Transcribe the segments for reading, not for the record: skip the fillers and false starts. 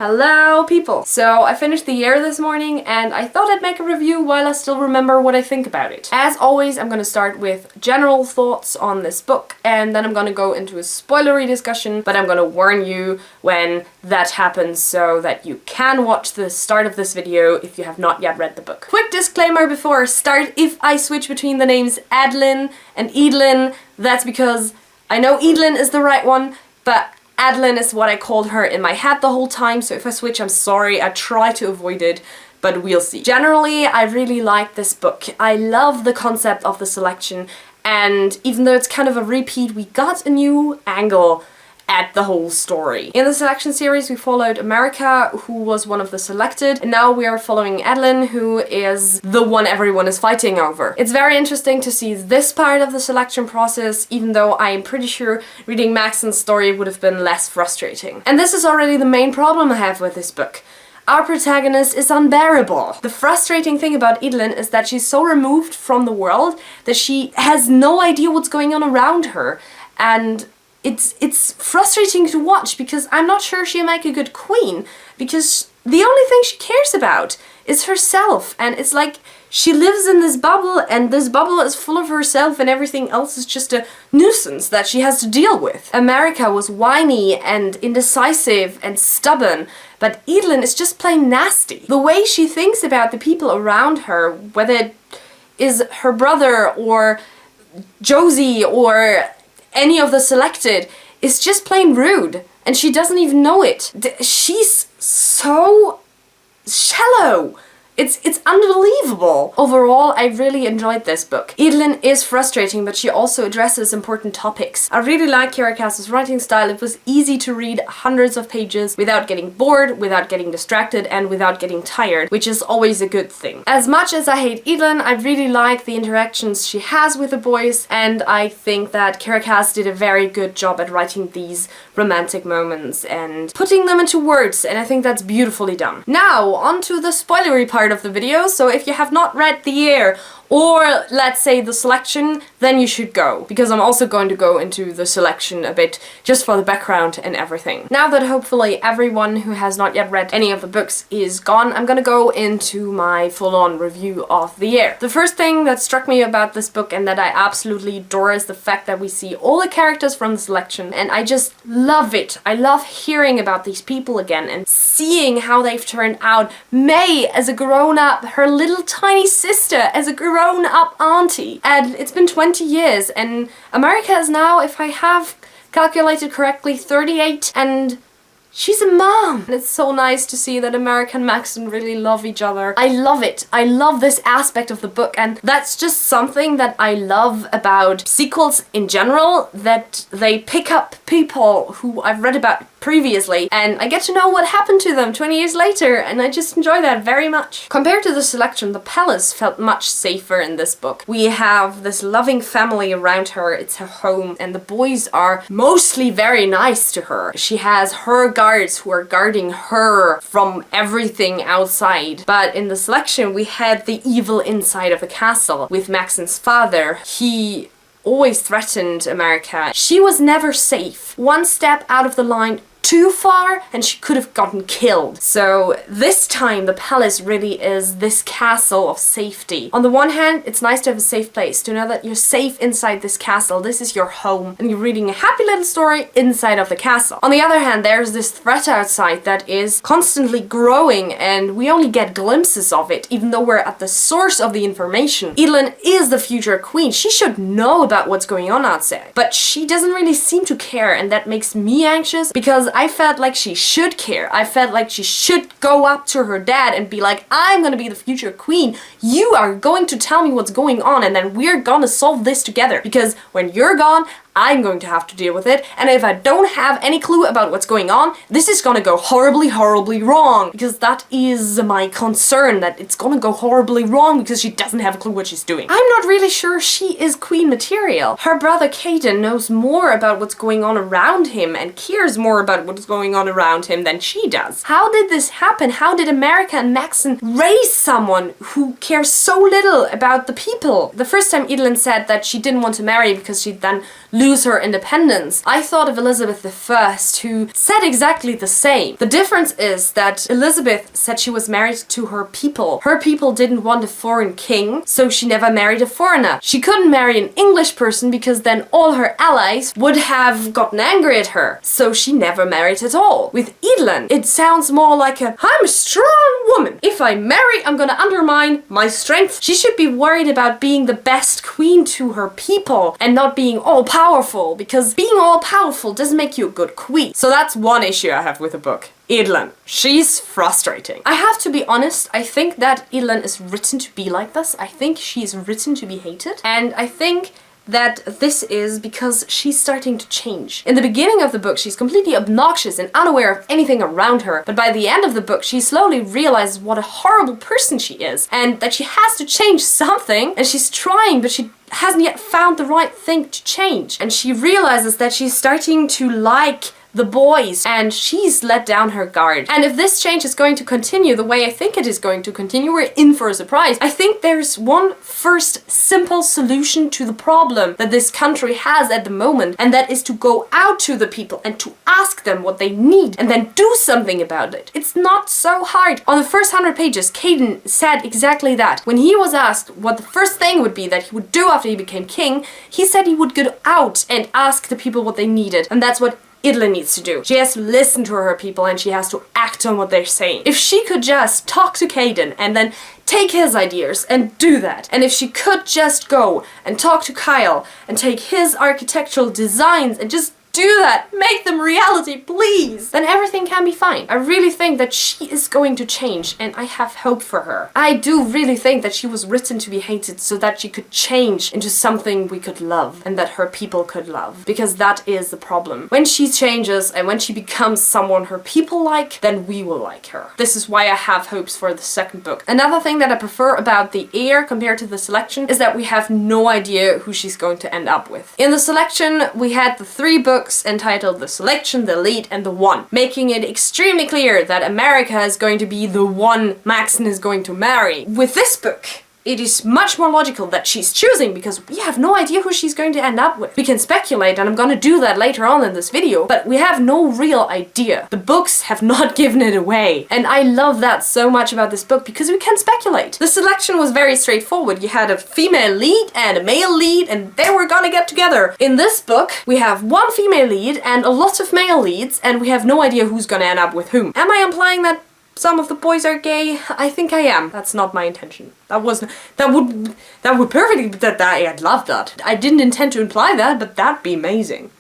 Hello people! So I finished the year this morning and I thought I'd make a review while I still remember what I think about it. As always, I'm going to start with general thoughts on this book and then I'm going to go into a spoilery discussion, but I'm going to warn you when that happens so that you can watch the start of this video if you have not yet read the book. Quick disclaimer before I start: if I switch between the names Edelen and Edelen, that's because I know Edelen is the right one, but Edelen is what I called her in my head the whole time, so if I switch, I'm sorry. I try to avoid it, but we'll see. Generally, I really like this book. I love the concept of the selection, and even though it's kind of a repeat, we got a new angle at the whole story. In the selection series, we followed America, who was one of the selected, and now we are following Edelen, who is the one everyone is fighting over. It's very interesting to see this part of the selection process, even though I am pretty sure reading Maxon's story would have been less frustrating. And this is already the main problem I have with this book. Our protagonist is unbearable. The frustrating thing about Edelen is that she's so removed from the world that she has no idea what's going on around her, and it's frustrating to watch because I'm not sure she'll make a good queen, because the only thing she cares about is herself, and it's like she lives in this bubble and this bubble is full of herself and everything else is just a nuisance that she has to deal with. America was whiny and indecisive and stubborn, but Edelen is just plain nasty. The way she thinks about the people around her, whether it is her brother or Josie or any of the selected, is just plain rude, and she doesn't even know it. She's so shallow. It's unbelievable. Overall, I really enjoyed this book. Edelen is frustrating, but she also addresses important topics. I really like Kiera Cass's writing style. It was easy to read hundreds of pages without getting bored, without getting distracted, and without getting tired, which is always a good thing. As much as I hate Edelen, I really like the interactions she has with the boys, and I think that Kiera Cass did a very good job at writing these romantic moments and putting them into words, and I think that's beautifully done. Now, on to the spoilery part of the video. So if you have not read The Heir, or let's say the selection, then you should go, because I'm also going to go into the selection a bit just for the background and everything. Now that hopefully everyone who has not yet read any of the books is gone, I'm gonna go into my full-on review of The Heir. The first thing that struck me about this book and that I absolutely adore is the fact that we see all the characters from the selection, and I just love it. I love hearing about these people again and seeing how they've turned out. May as a grown-up, her little tiny sister as a grown-up auntie. And it's been 20 years, and America is now, if I have calculated correctly, 38, and she's a mom. And it's so nice to see that America and Maxon really love each other. I love it. I love this aspect of the book, and that's just something that I love about sequels in general, that they pick up people who I've read about previously and I get to know what happened to them 20 years later, and I just enjoy that very much. Compared to the selection, the palace felt much safer in this book. We have this loving family around her, it's her home, and the boys are mostly very nice to her. She has her guards who are guarding her from everything outside. But in the selection, we had the evil inside of the castle with Maxon's father. He always threatened America. She was never safe. One step out of the line too far and she could have gotten killed. So this time the palace really is this castle of safety. On the one hand, it's nice to have a safe place, to know that you're safe inside this castle. This is your home and you're reading a happy little story inside of the castle. On the other hand, there's this threat outside that is constantly growing and we only get glimpses of it, even though we're at the source of the information. Edelen is the future queen. She should know about what's going on outside, but she doesn't really seem to care, and that makes me anxious because I felt like she should care. I felt like she should go up to her dad and be like, I'm gonna be the future queen. You are going to tell me what's going on and then we're gonna solve this together, because when you're gone, I'm going to have to deal with it, and if I don't have any clue about what's going on, this is gonna go horribly, horribly wrong, because that is my concern, that it's gonna go horribly wrong because she doesn't have a clue what she's doing. I'm not really sure she is queen material. Her brother Caden knows more about what's going on around him and cares more about what's going on around him than she does. How did this happen? How did America and Maxon raise someone who cares so little about the people? The first time Edelen said that she didn't want to marry because she'd then lose her independence. I thought of Elizabeth I, who said exactly the same. The difference is that Elizabeth said she was married to her people. Her people didn't want a foreign king, so she never married a foreigner. She couldn't marry an English person because then all her allies would have gotten angry at her, so she never married at all. With Edelen, it sounds more like I'm a strong woman. If I marry, I'm gonna undermine my strength. She should be worried about being the best queen to her people and not being all-powerful, because being all-powerful doesn't make you a good queen. So that's one issue I have with the book. Edelen. She's frustrating. I have to be honest, I think that Edelen is written to be like this. I think she's written to be hated, and I think that this is because she's starting to change. In the beginning of the book, she's completely obnoxious and unaware of anything around her, but by the end of the book, she slowly realizes what a horrible person she is, and that she has to change something, and she's trying, but she hasn't yet found the right thing to change. And she realizes that she's starting to like the boys, and she's let down her guard. And if this change is going to continue the way I think it is going to continue, we're in for a surprise. I think there's one first simple solution to the problem that this country has at the moment, and that is to go out to the people and to ask them what they need and then do something about it. It's not so hard. On the first 100 pages, Caden said exactly that. When he was asked what the first thing would be that he would do after he became king, he said he would go out and ask the people what they needed, and that's what Edelen needs to do. She has to listen to her people, and she has to act on what they're saying. If she could just talk to Caden and then take his ideas and do that, and if she could just go and talk to Kyle and take his architectural designs and just do that, make them reality, please, then everything can be fine. I really think that she is going to change, and I have hope for her. I do really think that she was written to be hated so that she could change into something we could love and that her people could love, because that is the problem. When she changes and when she becomes someone her people like, then we will like her. This is why I have hopes for the second book. Another thing that I prefer about the Heir compared to the Selection is that we have no idea who she's going to end up with. In the Selection, we had the 3 books entitled The Selection, The Lead, and The One, making it extremely clear that America is going to be the one Maxon is going to marry. With this book, it is much more logical that she's choosing, because we have no idea who she's going to end up with. We can speculate, and I'm gonna do that later on in this video, but we have no real idea. The books have not given it away, and I love that so much about this book, because we can speculate. The Selection was very straightforward. You had a female lead and a male lead, and they were gonna get together. In this book, we have one female lead and a lot of male leads, and we have no idea who's gonna end up with whom. Am I implying that some of the boys are gay? I think I am. That's not my intention. That would perfectly, I'd love that. I didn't intend to imply that, but that'd be amazing.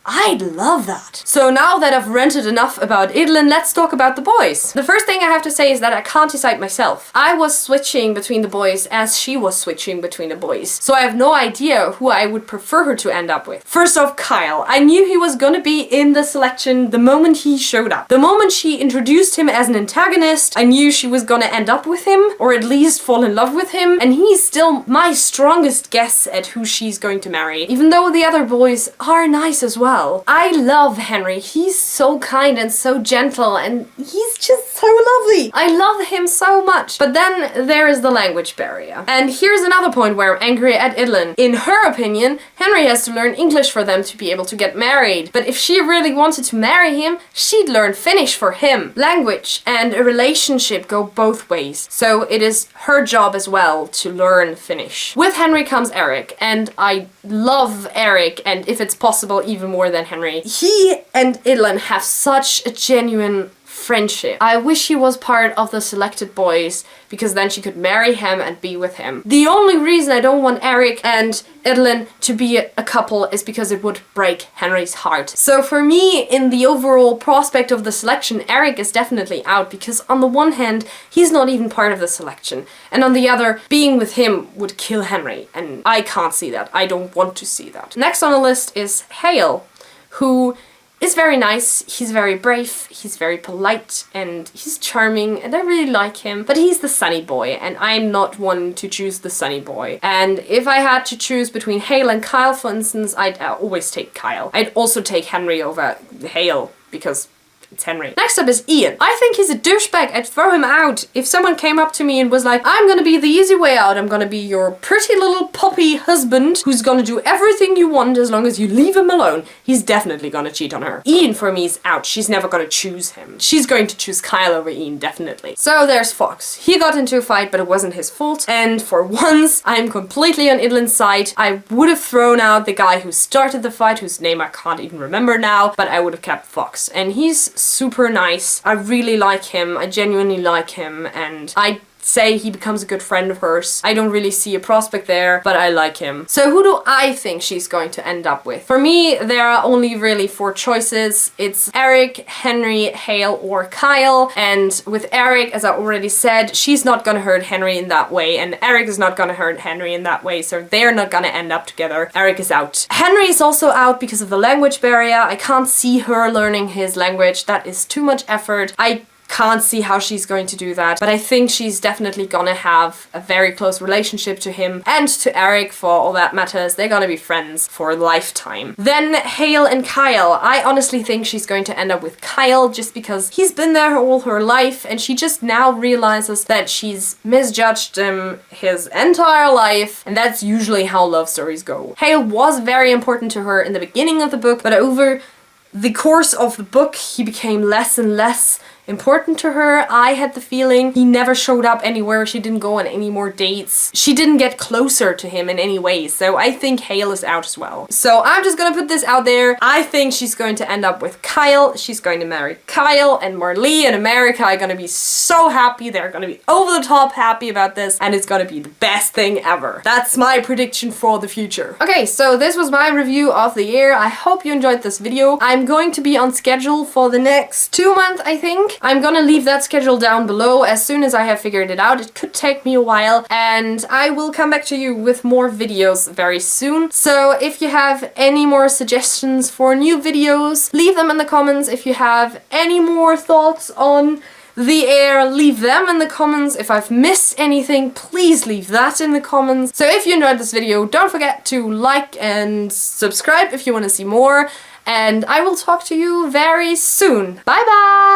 I'd love that. So now that I've ranted enough about Edelen, let's talk about the boys. The first thing I have to say is that I can't decide myself. I was switching between the boys as she was switching between the boys. So I have no idea who I would prefer her to end up with. First off, Kyle. I knew he was gonna be in the Selection the moment he showed up. The moment she introduced him as an antagonist, I knew she was gonna end up with him, or at least fall in love with him, and he's still my strongest guess at who she's going to marry, even though the other boys are nice as well. I love Henry. He's so kind and so gentle, and he's just so lovely. I love him so much. But then there is the language barrier. And here's another point where I'm angry at Edelen. In her opinion, Henry has to learn English for them to be able to get married. But if she really wanted to marry him, she'd learn Finnish for him. Language and a relationship go both ways. So it is her job as well to learn Finnish. With Henry comes Eric, and I love Eric, and if it's possible, even more than Henry. He and Edelen have such a genuine friendship. I wish he was part of the selected boys, because then she could marry him and be with him. The only reason I don't want Eric and Edelen to be a couple is because it would break Henry's heart. So for me, in the overall prospect of the Selection, Eric is definitely out, because on the one hand, he's not even part of the Selection, and on the other, being with him would kill Henry, and I can't see that. I don't want to see that. Next on the list is Hale, who is very nice, he's very brave, he's very polite, and he's charming, and I really like him. But he's the sunny boy, and I'm not one to choose the sunny boy. And if I had to choose between Hale and Kyle, for instance, I'd always take Kyle. I'd also take Henry over Hale, because It's Henry. Next up is Ian. I think he's a douchebag. I'd throw him out. If someone came up to me and was like, I'm gonna be the easy way out. I'm gonna be your pretty little puppy husband who's gonna do everything you want as long as you leave him alone. He's definitely gonna cheat on her. Ian for me is out. She's never gonna choose him. She's going to choose Kyle over Ian, definitely. So there's Fox. He got into a fight, but it wasn't his fault. And for once, I'm completely on Edelen's side. I would have thrown out the guy who started the fight, whose name I can't even remember now, but I would have kept Fox. And he's super nice. I really like him. I genuinely like him, and I say he becomes a good friend of hers. I don't really see a prospect there, but I like him. So who do I think she's going to end up with? For me, there are only really 4 choices. It's Eric, Henry, Hale, or Kyle. And with Eric, as I already said, she's not gonna hurt Henry in that way, and Eric is not gonna hurt Henry in that way, so they're not gonna end up together. Eric is out. Henry is also out because of the language barrier. I can't see her learning his language. That is too much effort. I can't see how she's going to do that, but I think she's definitely gonna have a very close relationship to him and to Eric, for all that matters. They're gonna be friends for a lifetime. Then Hale and Kyle. I honestly think she's going to end up with Kyle just because he's been there all her life and she just now realizes that she's misjudged him his entire life, and that's usually how love stories go. Hale was very important to her in the beginning of the book, but over the course of the book he became less and less important to her. I had the feeling he never showed up anywhere. She didn't go on any more dates. She didn't get closer to him in any way. So I think Hale is out as well. So I'm just gonna put this out there. I think she's going to end up with Kyle. She's going to marry Kyle, and Marlee and America are gonna be so happy. They're gonna be over the top happy about this, and it's gonna be the best thing ever. That's my prediction for the future. Okay, so this was my review of the year. I hope you enjoyed this video. I'm going to be on schedule for the next 2 months, I think. I'm gonna leave that schedule down below as soon as I have figured it out. It could take me a while, and I will come back to you with more videos very soon. So if you have any more suggestions for new videos, leave them in the comments. If you have any more thoughts on the Heir, leave them in the comments. If I've missed anything, please leave that in the comments. So if you enjoyed this video, don't forget to like and subscribe if you want to see more, and I will talk to you very soon. Bye bye!